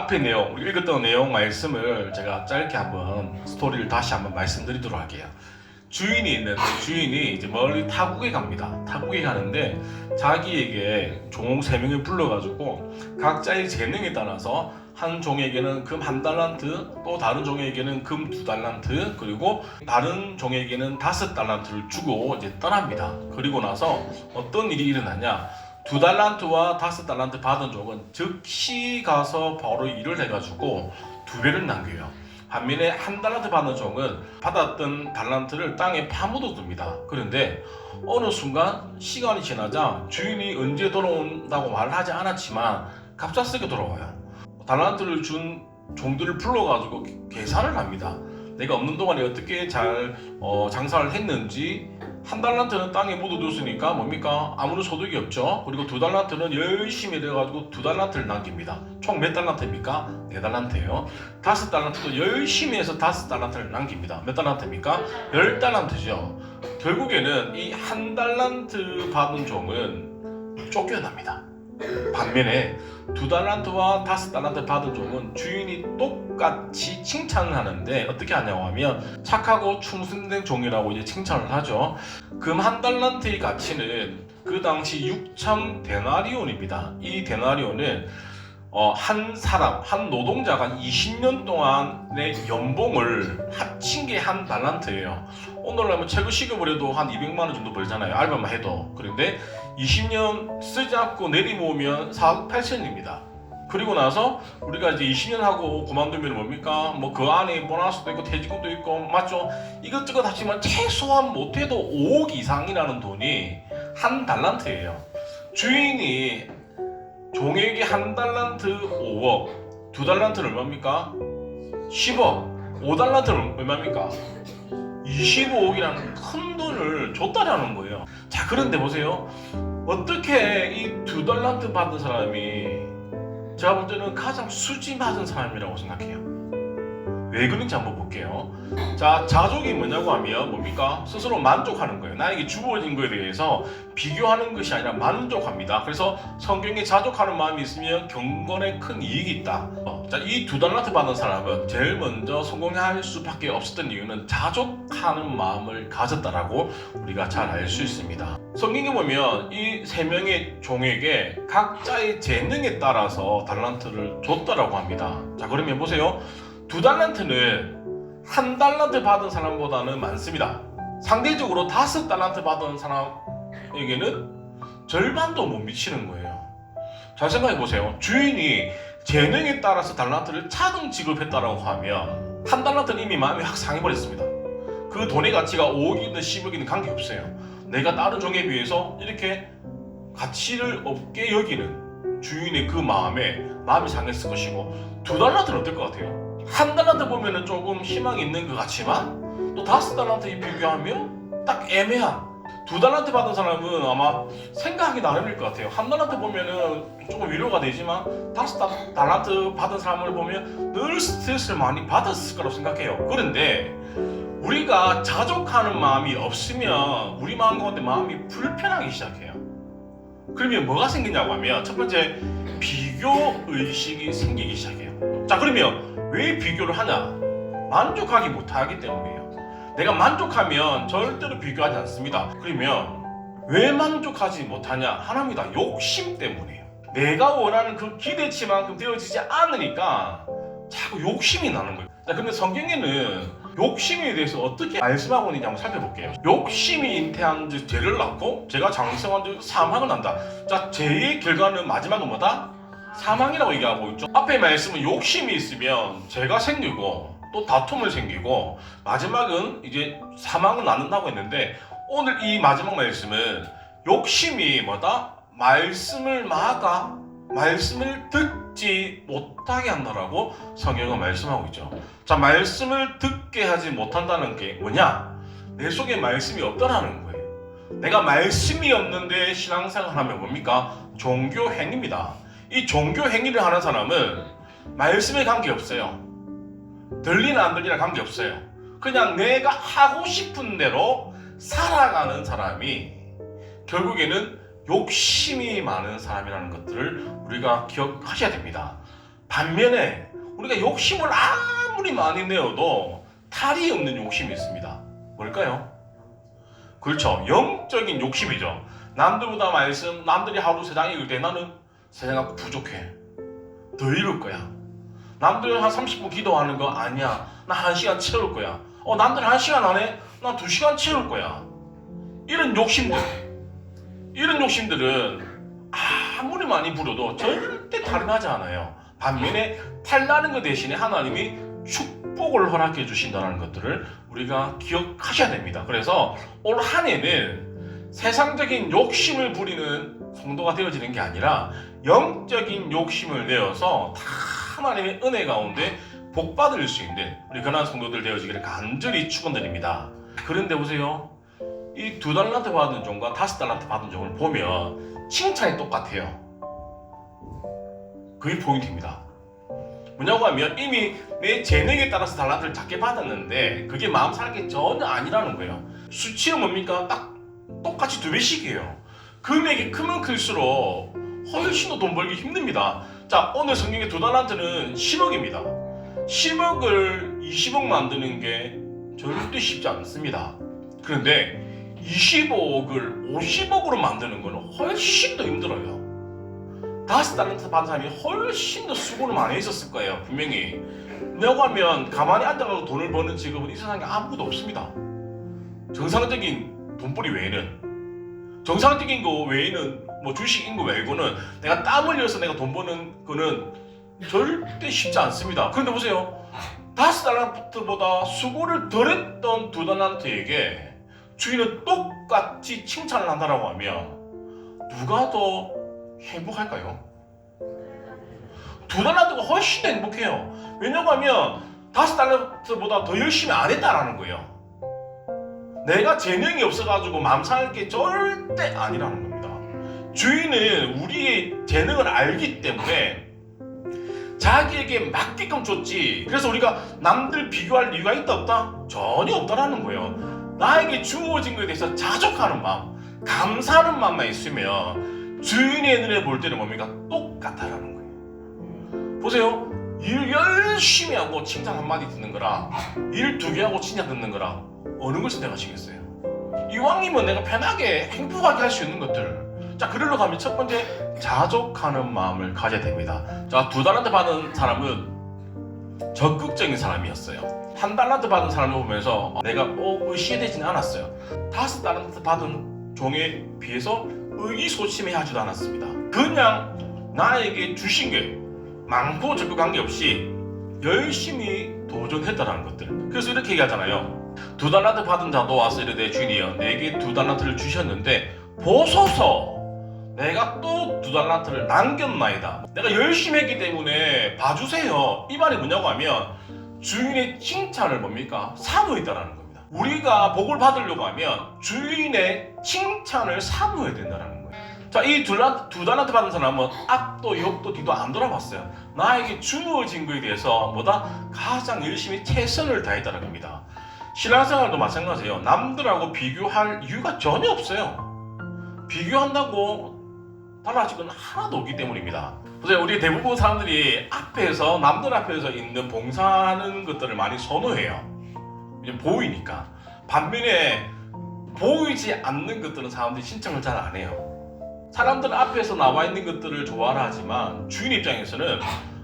앞에 내용, 우리 읽었던 내용 말씀을 제가 짧게 한번 스토리를 다시 한번 말씀드리도록 할게요. 주인이 있는데 주인이 이제 멀리 타국에 갑니다. 타국에 가는데 자기에게 종 3명을 불러가지고 각자의 재능에 따라서 한 종에게는 금 1달란트, 또 다른 종에게는 금 2달란트, 그리고 다른 종에게는 5달란트를 주고 이제 떠납니다. 그리고 나서 어떤 일이 일어나냐? 2달란트와 5달란트 받은 종은 즉시 가서 바로 일을 해가지고 2배를 남겨요. 반면에 1달란트 받은 종은 받았던 달란트를 땅에 파묻어 둡니다. 그런데 어느 순간 시간이 지나자 주인이 언제 돌아온다고 말을 하지 않았지만 갑작스럽게 돌아와요. 달란트를 준 종들을 불러가지고 계산을 합니다. 내가 없는 동안에 어떻게 잘 장사를 했는지. 1달란트는 땅에 묻어뒀으니까 뭡니까? 아무런 소득이 없죠. 그리고 2달란트는 열심히 일해가지고 2달란트를 남깁니다. 총 몇 달란트입니까? 4달란트예요. 5달란트도 열심히 해서 5달란트를 남깁니다. 몇 달란트입니까? 10달란트죠. 결국에는 이 1달란트 받은 종은 쫓겨납니다. 반면에 2달란트와 5달란트 받은 종은 주인이 똑같이 칭찬을 하는데 어떻게 하냐고 하면 착하고 충성된 종이라고 이제 칭찬을 하죠. 금 1달란트의 가치는 그 당시 6천 데나리온입니다. 이 데나리온은 한 사람, 한 노동자가 20년 동안의 연봉을 합친 게 1달란트예요. 오늘날 최고 시급을 해도 한 200만 원 정도 벌잖아요. 알바만 해도. 그런데 20년 쓰지 않고 내리모으면 4억 8천입니다. 그리고 나서 우리가 이제 20년 하고 그만두면 뭡니까? 뭐 그 안에 보너스도 있고 퇴직금도 있고 맞죠? 이것저것 하지만 최소한 못해도 5억 이상이라는 돈이 1달란트예요. 주인이 종에게 1달란트 5억, 2달란트는 얼마입니까? 10억, 5달란트는 얼마입니까? 25억이라는 큰 돈을 줬다라는 거예요. 자, 그런데 보세요. 어떻게 이 2달란트 받은 사람이 제가 볼 때는 가장 수지 맞은 사람이라고 생각해요. 왜 그런지 한번 볼게요. 자, 자족이 뭐냐고 하면 뭡니까? 스스로 만족하는 거예요. 나에게 주어진 거에 대해서 비교하는 것이 아니라 만족합니다. 그래서 성경에 자족하는 마음이 있으면 경건에 큰 이익이 있다. 자, 이 2달란트 받은 사람은 제일 먼저 성공할 수밖에 없었던 이유는 자족하는 마음을 가졌다라고 우리가 잘 알 수 있습니다. 성경에 보면 이 3명의 종에게 각자의 재능에 따라서 달란트를 줬다라고 합니다. 자, 그러면 보세요. 2달란트는 1달란트 받은 사람보다는 많습니다. 상대적으로 5달란트 받은 사람에게는 절반도 못 미치는 거예요. 잘 생각해 보세요. 주인이 재능에 따라서 달란트를 차등 지급했다라고 하면 1달란트는 이미 마음이 확 상해버렸습니다. 그 돈의 가치가 5억이든 10억이든 관계없어요. 내가 다른 종에 비해서 이렇게 가치를 없게 여기는 주인의 그 마음이 상했을 것이고 2달란트는 어떨 것 같아요? 1달란트 보면은 조금 희망이 있는 것 같지만 또 5달란트 비교하면 딱 애매한 2달란트 받은 사람은 아마 생각하기 나름일 것 같아요. 1달란트 보면은 조금 위로가 되지만 5달란트 받은 사람을 보면 늘 스트레스를 많이 받았을 거라고 생각해요. 그런데 우리가 자족하는 마음이 없으면 우리 마음 가운데 마음이 불편하기 시작해요. 그러면 뭐가 생기냐고 하면 첫 번째 비교의식이 생기기 시작해요. 자, 그러면 왜 비교를 하냐? 만족하기 못하기 때문이에요. 내가 만족하면 절대로 비교하지 않습니다. 그러면 왜 만족하지 못하냐? 하나입니다. 욕심 때문이에요. 내가 원하는 그 기대치만큼 되어지지 않으니까 자꾸 욕심이 나는 거예요. 자, 근데 성경에는 욕심에 대해서 어떻게 말씀하고 있는지 한번 살펴볼게요. 욕심이 잉태한 즉 죄를 낳고 죄가 장성한 즉 사망을 난다. 자, 죄의 결과는 마지막은 뭐다? 사망이라고 얘기하고 있죠. 앞에 말씀은 욕심이 있으면 죄가 생기고 또 다툼을 생기고 마지막은 이제 사망을 낳는다고 했는데 오늘 이 마지막 말씀은 욕심이 뭐다? 말씀을 막아 말씀을 듣지 못하게 한다라고 성경은 말씀하고 있죠. 자, 말씀을 듣게 하지 못한다는 게 뭐냐? 내 속에 말씀이 없다라는 거예요. 내가 말씀이 없는데 신앙생활을 하면 뭡니까? 종교 행위입니다. 이 종교 행위를 하는 사람은 말씀에 관계없어요. 들리나 안 들리나 관계없어요. 그냥 내가 하고 싶은 대로 살아가는 사람이 결국에는 욕심이 많은 사람이라는 것들을 우리가 기억하셔야 됩니다. 반면에 우리가 욕심을 아무리 많이 내어도 탈이 없는 욕심이 있습니다. 뭘까요? 그렇죠. 영적인 욕심이죠. 남들보다 말씀, 남들이 하루 세상 읽을 때 나는 세상 갖고 부족해. 더 읽을 거야. 남들 한 30분 기도하는 거 아니야. 나 1시간 채울 거야. 남들 1시간 안 해? 나 2시간 채울 거야. 이런 욕심들은 아무리 많이 부려도 절대 탈나지 않아요. 반면에 탈나는 것 대신에 하나님이 축복을 허락해 주신다는 것들을 우리가 기억하셔야 됩니다. 그래서 올 한 해는 세상적인 욕심을 부리는 성도가 되어지는 게 아니라 영적인 욕심을 내어서 다 하나님의 은혜 가운데 복받을 수 있는 우리 그러한 성도들 되어지기를 간절히 축원드립니다. 그런데 보세요. 이 2달란트 받은 종과 5달란트 받은 종을 보면 칭찬이 똑같아요. 그게 포인트입니다. 뭐냐고 하면 이미 내 재능에 따라서 달란트를 작게 받았는데 그게 마음 살게 전혀 아니라는 거예요. 수치는 뭡니까? 딱 똑같이 2배씩이에요. 금액이 크면 클수록 훨씬 더 돈 벌기 힘듭니다. 자, 오늘 성경의 2달란트는 10억입니다. 10억을 20억 만드는 게 절대 쉽지 않습니다. 그런데 25억을 50억으로 만드는 거는 훨씬 더 힘들어요. 5달란트 받은 사람이 훨씬 더 수고를 많이 했었을 거예요. 분명히. 뭐냐고 하면 가만히 앉아서 돈을 버는 직업은 이 세상에 아무것도 없습니다. 정상적인 돈벌이 외에는, 정상적인 거 외에는 뭐 주식인 거 외고는 내가 땀 흘려서 내가 돈 버는 거는 절대 쉽지 않습니다. 그런데 보세요. 5달란트보다 수고를 덜 했던 2달란트에게 주인은 똑같이 칭찬을 한다라고 하면 누가 더 행복할까요? 2달란트가 훨씬 더 행복해요. 왜냐고 하면 5달란트보다 더 열심히 안 했다라는 거예요. 내가 재능이 없어가지고 마음 상할 게 절대 아니라는 겁니다. 주인은 우리의 재능을 알기 때문에 자기에게 맞게끔 줬지. 그래서 우리가 남들 비교할 이유가 있다 없다? 전혀 없다라는 거예요. 나에게 주어진 것에 대해서 자족하는 마음, 감사하는 마음만 있으면 주인의 눈에 볼 때는 뭡니까? 똑같다라는 거예요. 보세요. 일 열심히 하고 칭찬 한마디 듣는 거랑 일 2개 하고 칭찬 듣는 거랑 어느 걸 선택하시겠어요? 이왕이면 내가 편하게 행복하게 할 수 있는 것들. 자, 그러러 가면 첫 번째 자족하는 마음을 가져야 됩니다. 자, 2달란트 받은 사람은 적극적인 사람이었어요. 1달란트 받은 사람을 보면서 내가 의심되지는 않았어요. 5달란트 받은 종에 비해서 의기소침해하지도 않았습니다. 그냥 나에게 주신 게 많고 적고 관계없이 열심히 도전했다는 것들. 그래서 이렇게 얘기하잖아요. 2달란트 받은 자도 와서 이르되 주인이여 내게 2달란트를 주셨는데 보소서 내가 또 2달란트를 남겼나이다. 내가 열심히 했기 때문에 봐주세요. 이 말이 뭐냐고 하면 주인의 칭찬을 뭡니까? 사모했다라는 겁니다. 우리가 복을 받으려고 하면 주인의 칭찬을 사모해야 된다는 거예요. 자, 이 2달란트 받은 사람은 앞도 옆도 뒤도 안 돌아봤어요. 나에게 주어진 것에 대해서 가장 열심히 최선을 다했다는 겁니다. 신앙생활도 마찬가지예요. 남들하고 비교할 이유가 전혀 없어요. 비교한다고 달라질 건 하나도 없기 때문입니다. 보세요. 우리 대부분 사람들이 앞에서 남들 앞에서 있는 봉사하는 것들을 많이 선호해요. 왜냐면 보이니까. 반면에 보이지 않는 것들은 사람들이 신청을 잘 안 해요. 사람들은 앞에서 나와 있는 것들을 좋아하지만 주인 입장에서는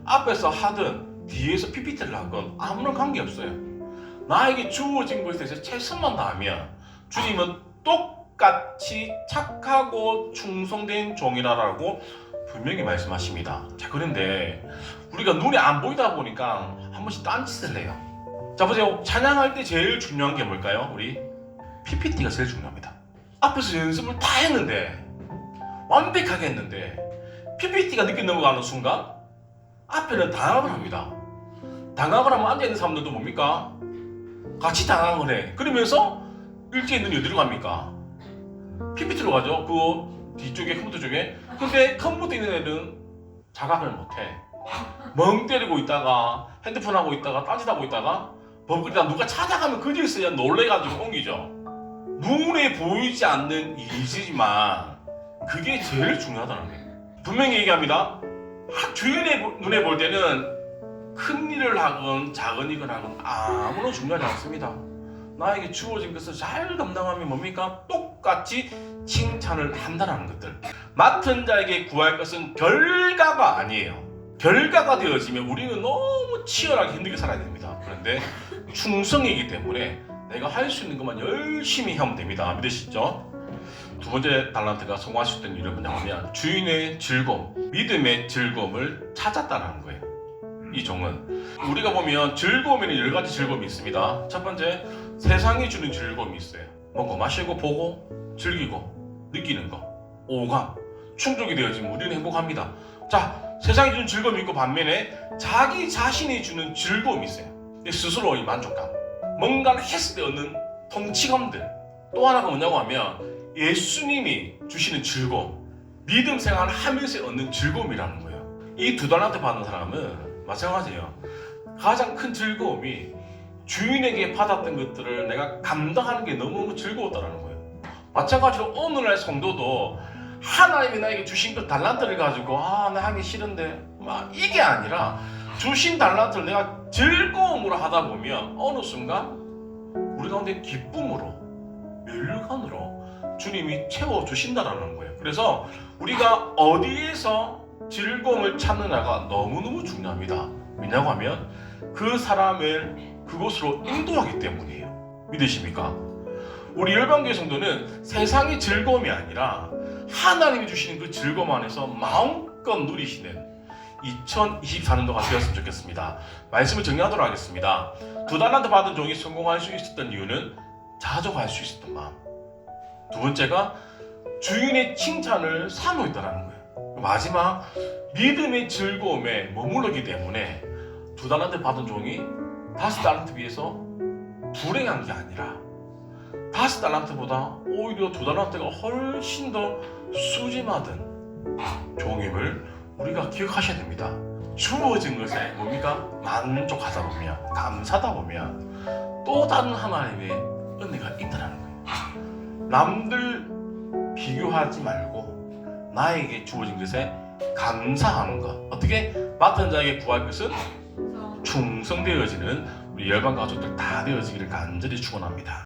앞에서 하든 뒤에서 PPT를 하건 아무런 관계없어요. 나에게 주어진 것에 대해서 최선만 다하면 주님은 똑같이 착하고 충성된 종이라고 분명히 말씀하십니다. 자, 그런데 우리가 눈에 안 보이다 보니까 한 번씩 딴짓을 해요. 자, 보세요. 찬양할 때 제일 중요한 게 뭘까요? 우리 PPT가 제일 중요합니다. 앞에서 연습을 다 했는데 완벽하게 했는데 PPT가 늦게 넘어가는 순간 앞에는 당황을 합니다. 당황을 하면 앉아있는 사람들도 뭡니까? 같이 당황을 해. 그러면서 일제히 눈이 어디로 갑니까? PPT로 가죠. 그 뒤쪽에 컴퓨터 쪽에. 근데 컴퓨터 있는 애들은 자각을 못해. 멍 때리고 있다가 핸드폰 하고 있다가 딴짓하고 있다가 버벅거리다가 누가 찾아가면 그제서야 놀래가지고 옮기죠. 눈에 보이지 않는 일이지만 그게 제일 중요하다는 거예요. 분명히 얘기합니다. 주인의 눈에 볼 때는 큰 일을 하건 작은 일을 하건 아무런 중요하지 않습니다. 나에게 주어진 것을 잘 감당하면 뭡니까? 똑같이 칭찬을 한다는 것들. 맡은 자에게 구할 것은 결과가 아니에요. 결과가 되어지면 우리는 너무 치열하게 힘들게 살아야 됩니다. 그런데 충성이기 때문에 내가 할 수 있는 것만 열심히 하면 됩니다. 믿으시죠? 두 번째 달란트가 성공할 수 있던 이유는 뭐냐면 주인의 즐거움, 믿음의 즐거움을 찾았다는 거예요. 이 종은 우리가 보면 즐거움에는 여러 가지 즐거움이 있습니다. 첫 번째, 세상이 주는 즐거움이 있어요. 먹고 마시고 보고 즐기고 느끼는 거, 오감, 충족이 되어지면 우리는 행복합니다. 자, 세상이 주는 즐거움이 있고 반면에 자기 자신이 주는 즐거움이 있어요. 스스로의 만족감, 뭔가를 했을 때 얻는 통치감들. 또 하나가 뭐냐고 하면 예수님이 주시는 즐거움, 믿음 생활을 하면서 얻는 즐거움이라는 거예요. 이 두 달란트 받은 사람은 마찬가지예요. 가장 큰 즐거움이 주인에게 받았던 것들을 내가 감당하는 게 너무 즐거웠다는 거예요. 마찬가지로 오늘날 성도도 하나님이 나에게 주신 그 달란트를 가지고 나 하기 싫은데 막 이게 아니라 주신 달란트를 내가 즐거움으로 하다 보면 어느 순간 우리 가운데 기쁨으로 멸류관으로 주님이 채워주신다는 거예요. 그래서 우리가 어디에서 즐거움을 찾느냐가 너무너무 중요합니다. 왜냐고 하면 그 사람을 그곳으로 인도하기 때문이에요. 믿으십니까? 우리 열방교회 성도는 세상의 즐거움이 아니라 하나님이 주시는 그 즐거움 안에서 마음껏 누리시는 2024년도가 되었으면 좋겠습니다. 말씀을 정리하도록 하겠습니다. 두 달란트 받은 종이 성공할 수 있었던 이유는 자족할 수 있었던 마음. 두 번째가 주인의 칭찬을 사모했다는 거예요. 마지막, 믿음의 즐거움에 머무르기 때문에 두 달란트 받은 종이 5달란트 비해서 불행한 게 아니라 5달란트보다 오히려 2달란트가 훨씬 더 수지맞은 종임을 우리가 기억하셔야 됩니다. 주어진 것에 뭡니까? 만족하다 보면, 감사하다 보면 또 다른 하나님의 은혜가 있다는 거예요. 남들 비교하지 말고 나에게 주어진 것에 감사하는 것. 어떻게? 맡은 자에게 구할 것은 충성되어지는 우리 열방 가족들 다 되어지기를 간절히 축원합니다.